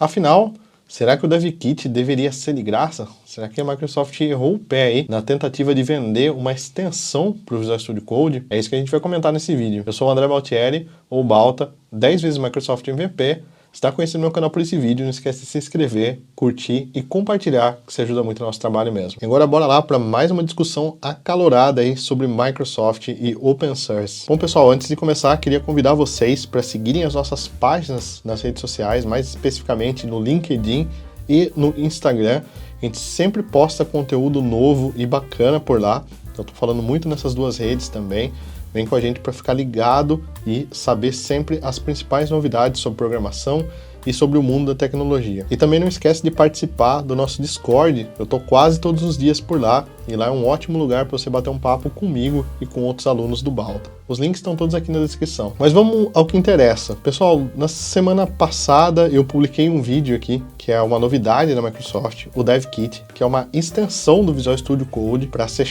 Afinal, será que o DevKit deveria ser de graça? Será que a Microsoft errou o pé aí na tentativa de vender uma extensão para o Visual Studio Code? É isso que a gente vai comentar nesse vídeo. Eu sou o André Baltieri, ou Balta, 10 vezes Microsoft MVP. Se está conhecendo meu canal por esse vídeo, não esquece de se inscrever, curtir e compartilhar, que isso ajuda muito no nosso trabalho mesmo. E agora bora lá para mais uma discussão acalorada aí sobre Microsoft e Open Source. Bom pessoal, antes de começar, queria convidar vocês para seguirem as nossas páginas nas redes sociais, mais especificamente no LinkedIn e no Instagram. A gente sempre posta conteúdo novo e bacana por lá. Eu tô falando muito nessas duas redes também. Vem com a gente para ficar ligado e saber sempre as principais novidades sobre programação e sobre o mundo da tecnologia. E também não esquece de participar do nosso Discord. Eu tô quase todos os dias por lá e lá é um ótimo lugar para você bater um papo comigo e com outros alunos do Balta. Os links estão todos aqui na descrição. Mas vamos ao que interessa. Pessoal, na semana passada eu publiquei um vídeo aqui, que é uma novidade da Microsoft, o DevKit, que é uma extensão do Visual Studio Code para C#,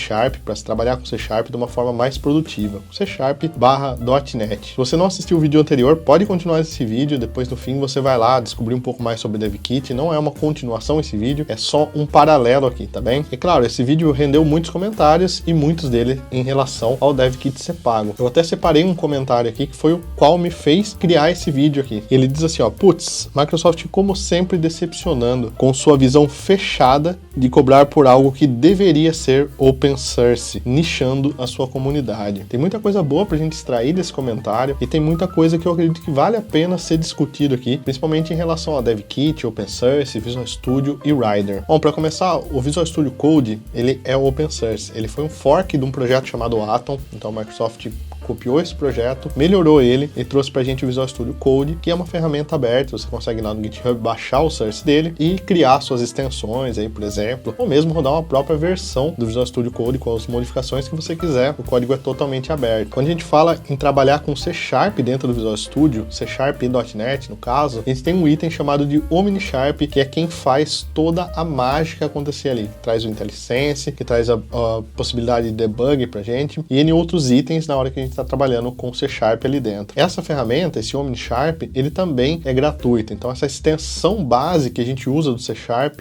para se trabalhar com C# de uma forma mais produtiva. C#/.NET. Se você não assistiu o vídeo anterior, pode continuar esse vídeo, depois no fim você vai lá descobrir um pouco mais sobre o DevKit. Não é uma continuação esse vídeo, é só um paralelo aqui, tá bem? E claro, esse vídeo rendeu muitos comentários e muitos deles em relação ao DevKit ser pago. Eu até separei um comentário aqui que foi o qual me fez criar esse vídeo aqui. Ele diz assim, ó, putz, Microsoft como sempre decepcionando com sua visão fechada de cobrar por algo que deveria ser open source, nichando a sua comunidade. Tem muita coisa boa pra gente extrair desse comentário e tem muita coisa que eu acredito que vale a pena ser discutido aqui, principalmente em relação a DevKit, Open Source, Visual Studio e Rider. Bom, para começar, o Visual Studio Code, ele é open source. Ele foi um fork de um projeto chamado Atom, então a Microsoft copiou esse projeto, melhorou ele e trouxe pra gente o Visual Studio Code, que é uma ferramenta aberta, você consegue ir lá no GitHub baixar o source dele e criar suas extensões aí, por exemplo, ou mesmo rodar uma própria versão do Visual Studio Code com as modificações que você quiser. O código é totalmente aberto. Quando a gente fala em trabalhar com C# dentro do Visual Studio, C# e .NET no caso, a gente tem um item chamado de OmniSharp, que é quem faz toda a mágica acontecer ali, que traz o IntelliSense, que traz a possibilidade de debug pra gente e N outros itens na hora que a gente está trabalhando com C# ali dentro. Essa ferramenta, esse OmniSharp, ele também é gratuito. Então essa extensão base que a gente usa do C#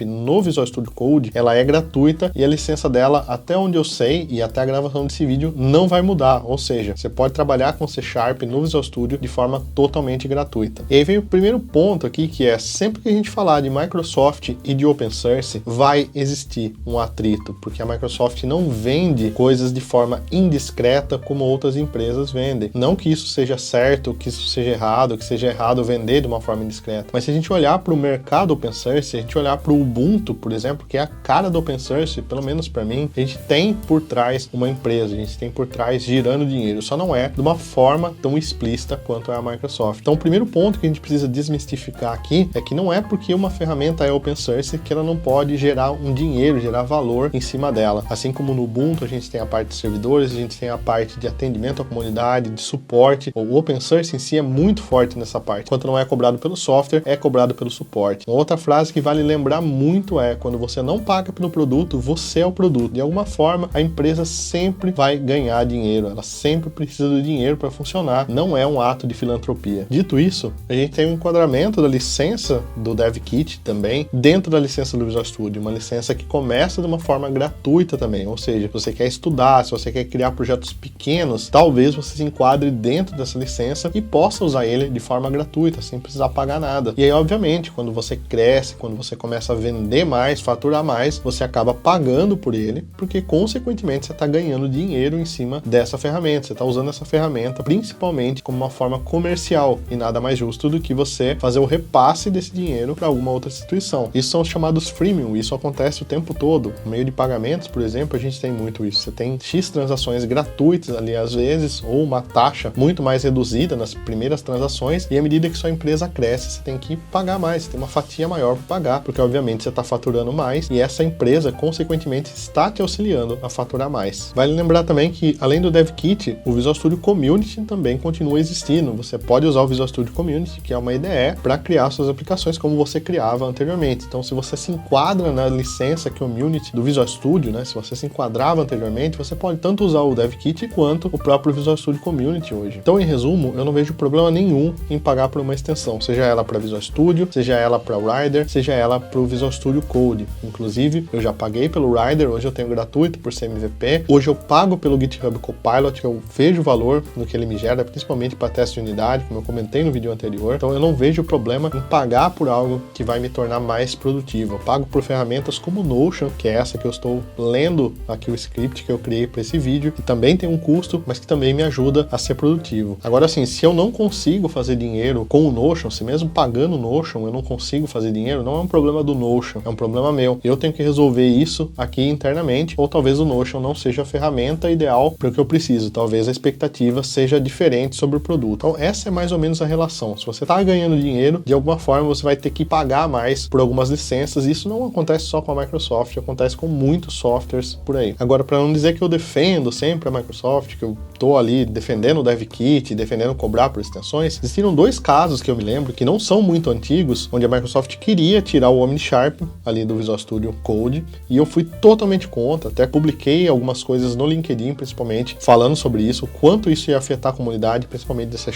no Visual Studio Code, ela é gratuita e a licença dela, até onde eu sei e até a gravação desse vídeo, não vai mudar. Ou seja, você pode trabalhar com C# no Visual Studio de forma totalmente gratuita. E aí vem o primeiro ponto aqui, que é sempre que a gente falar de Microsoft e de Open Source, vai existir um atrito, porque a Microsoft não vende coisas de forma indiscreta como outras empresas vendem. Não que isso seja certo, que isso seja errado, que seja errado vender de uma forma indiscreta. Mas se a gente olhar para o mercado open source, se a gente olhar para o Ubuntu, por exemplo, que é a cara do open source, pelo menos para mim, a gente tem por trás uma empresa, a gente tem por trás girando dinheiro, só não é de uma forma tão explícita quanto é a Microsoft. Então o primeiro ponto que a gente precisa desmistificar aqui é que não é porque uma ferramenta é open source que ela não pode gerar um dinheiro, gerar valor em cima dela. Assim como no Ubuntu a gente tem a parte de servidores, a gente tem a parte de atendimento à comunidade, de suporte. O open source em si é muito forte nessa parte. Enquanto não é cobrado pelo software, é cobrado pelo suporte. Uma outra frase que vale lembrar muito é: quando você não paga pelo produto, você é o produto. De alguma forma, a empresa sempre vai ganhar dinheiro. Ela sempre precisa do dinheiro para funcionar. Não é um ato de filantropia. Dito isso, a gente tem um enquadramento da licença do DevKit também dentro da licença do Visual Studio. Uma licença que começa de uma forma gratuita também. Ou seja, se você quer estudar, se você quer criar projetos pequenos, talvez você se enquadre dentro dessa licença e possa usar ele de forma gratuita, sem precisar pagar nada. E aí, obviamente, quando você cresce, quando você começa a vender mais, faturar mais, você acaba pagando por ele, porque consequentemente você está ganhando dinheiro em cima dessa ferramenta. Você está usando essa ferramenta principalmente como uma forma comercial e nada mais justo do que você fazer o repasse desse dinheiro para alguma outra instituição. Isso são os chamados freemium, isso acontece o tempo todo. No meio de pagamentos, por exemplo, a gente tem muito isso. Você tem X transações gratuitas ali às vezes, ou uma taxa muito mais reduzida nas primeiras transações, e à medida que sua empresa cresce, você tem que pagar mais, você tem uma fatia maior para pagar, porque obviamente você está faturando mais e essa empresa, consequentemente, está te auxiliando a faturar mais. Vale lembrar também que, além do DevKit, o Visual Studio Community também continua existindo. Você pode usar o Visual Studio Community, que é uma IDE, para criar suas aplicações como você criava anteriormente. Então, se você se enquadra na licença Community do Visual Studio, né, se você se enquadrava anteriormente, você pode tanto usar o DevKit quanto o próprio Visual Studio Community hoje. Então, em resumo, eu não vejo problema nenhum em pagar por uma extensão, seja ela para Visual Studio, seja ela para Rider, seja ela para o Visual Studio Code. Inclusive, eu já paguei pelo Rider, hoje eu tenho gratuito por ser MVP, hoje eu pago pelo GitHub Copilot, que eu vejo o valor no que ele me gera, principalmente para teste de unidade, como eu comentei no vídeo anterior. Então, eu não vejo problema em pagar por algo que vai me tornar mais produtivo. Eu pago por ferramentas como Notion, que é essa que eu estou lendo aqui o script que eu criei para esse vídeo, que também tem um custo, mas que também me ajuda a ser produtivo. Agora, assim, se eu não consigo fazer dinheiro com o Notion, se mesmo pagando o Notion eu não consigo fazer dinheiro, não é um problema do Notion, é um problema meu. Eu tenho que resolver isso aqui internamente, ou talvez o Notion não seja a ferramenta ideal para o que eu preciso. Talvez a expectativa seja diferente sobre o produto. Então, essa é mais ou menos a relação. Se você está ganhando dinheiro, de alguma forma você vai ter que pagar mais por algumas licenças. Isso não acontece só com a Microsoft, acontece com muitos softwares por aí. Agora, para não dizer que eu defendo sempre a Microsoft, que eu tô ali defendendo o DevKit, defendendo cobrar por extensões, existiram dois casos que eu me lembro, que não são muito antigos, onde a Microsoft queria tirar o OmniSharp ali do Visual Studio Code, e eu fui totalmente contra, até publiquei algumas coisas no LinkedIn, principalmente, falando sobre isso, o quanto isso ia afetar a comunidade, principalmente de C#.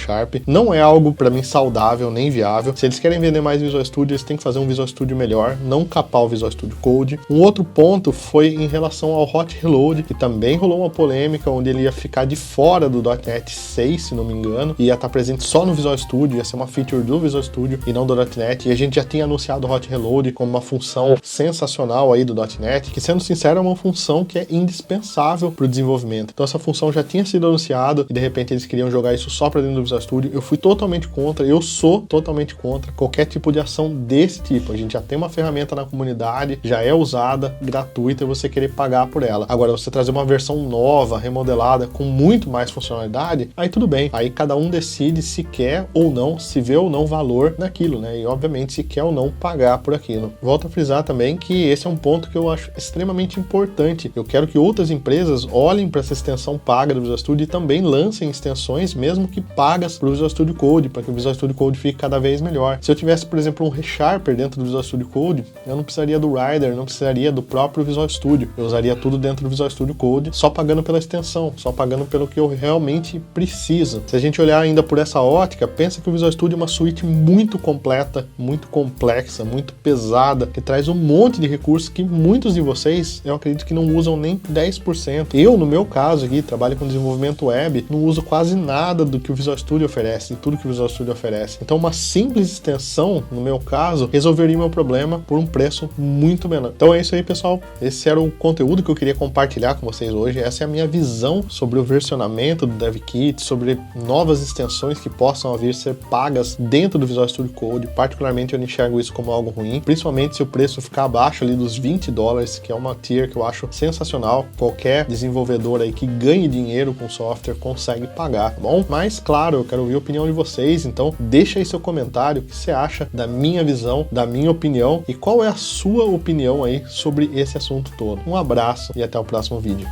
Não é algo para mim saudável, nem viável. Se eles querem vender mais Visual Studio, eles têm que fazer um Visual Studio melhor, não capar o Visual Studio Code. Um outro ponto foi em relação ao Hot Reload, que também rolou uma polêmica, onde ele ia ficar de fora do .NET 6, se não me engano, e ia estar presente só no Visual Studio, ia ser uma feature do Visual Studio e não do .NET, e a gente já tinha anunciado o Hot Reload como uma função sensacional aí do .NET, que, sendo sincero, é uma função que é indispensável para o desenvolvimento. Então essa função já tinha sido anunciada e de repente eles queriam jogar isso só para dentro do Visual Studio. Eu fui totalmente contra, eu sou totalmente contra qualquer tipo de ação desse tipo. A gente já tem uma ferramenta na comunidade, já é usada, gratuita, e você querer pagar por ela. Agora, você trazer uma versão nova, remodelada, com muito mais funcionalidade, aí tudo bem. Aí cada um decide se quer ou não, se vê ou não valor naquilo, né? E obviamente se quer ou não pagar por aquilo. Volto a frisar também que esse é um ponto que eu acho extremamente importante. Eu quero que outras empresas olhem para essa extensão paga do Visual Studio e também lancem extensões, mesmo que pagas, para o Visual Studio Code, para que o Visual Studio Code fique cada vez melhor. Se eu tivesse, por exemplo, um ReSharper dentro do Visual Studio Code, eu não precisaria do Rider, não precisaria do próprio Visual Studio. Eu usaria tudo dentro do Visual Studio Code, só pagando pela extensão, só pagando pelo que eu realmente preciso. Se a gente olhar ainda por essa ótica, pensa que o Visual Studio é uma suíte muito completa, muito complexa, muito pesada, que traz um monte de recursos que muitos de vocês, eu acredito que não usam nem 10%. Eu, no meu caso aqui, trabalho com desenvolvimento web, não uso quase nada do que o Visual Studio oferece, de tudo que o Visual Studio oferece. Então, uma simples extensão, no meu caso, resolveria meu problema por um preço muito menor. Então é isso aí, pessoal. Esse era o conteúdo que eu queria compartilhar com vocês hoje. Essa é a minha visão sobre o versionamento do DevKit, sobre novas extensões que possam vir a ser pagas dentro do Visual Studio Code. Particularmente, eu não enxergo isso como algo ruim, principalmente se o preço ficar abaixo ali dos $20, que é uma tier que eu acho sensacional. Qualquer desenvolvedor aí que ganhe dinheiro com software consegue pagar, tá bom? Mas, claro, eu quero ouvir a opinião de vocês, então deixa aí seu comentário, o que você acha da minha visão, da minha opinião e qual é a sua opinião aí sobre esse assunto todo. Um abraço e até o próximo vídeo.